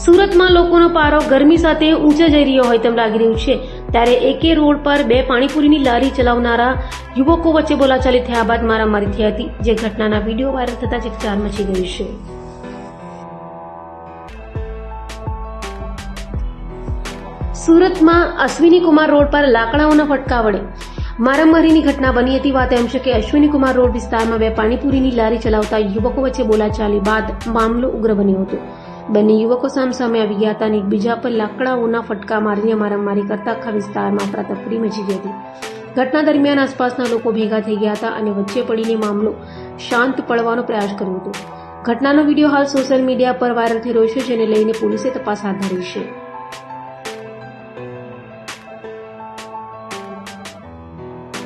સુરતમાં લોકોનો પારો ગરમી સાથે ઊંચે જઈ રહ્યો હોય તેમ લાગી રહ્યું છે, ત્યારે એકે રોડ પર બે પાણીપુરીની લારી ચલાવનારા યુવકો વચ્ચે બોલાચાલી થયા બાદ મારામારી થઈ હતી, જે ઘટનાના વિડીયો વાયરલ થતા ચકચાર મચી ગઈ છે. સુરતમાં અશ્વિની કુમાર રોડ પર લાકડાઓના ફટકા વડે મારામારીની ઘટના બની હતી. વાત એમ છે કે અશ્વિની કુમાર રોડ વિસ્તારમાં બે પાણીપુરીની લારી ચલાવતા યુવકો વચ્ચે બોલાચાલી બાદ મામલો ઉગ્ર બન્યો હતો. બંને યુવકો સામસામે આવી ગયા હતા અને એકબીજા પર લાકડાઓના ફટકા મારીને મારામારી કરતા આખા વિસ્તારમાં અફરાતફરી મચી ગઈ હતી. ઘટના દરમિયાન આસપાસના લોકો ભેગા થઈ ગયા હતા અને વચ્ચે પડીને મામલો શાંત પડવાનો પ્રયાસ કર્યો હતો. ઘટનાનો વિડીયો હાલ સોશિયલ મીડિયા પર વાયરલ થઈ રહ્યો છે, જેને લઈને પોલીસે તપાસ હાથ ધરી છે.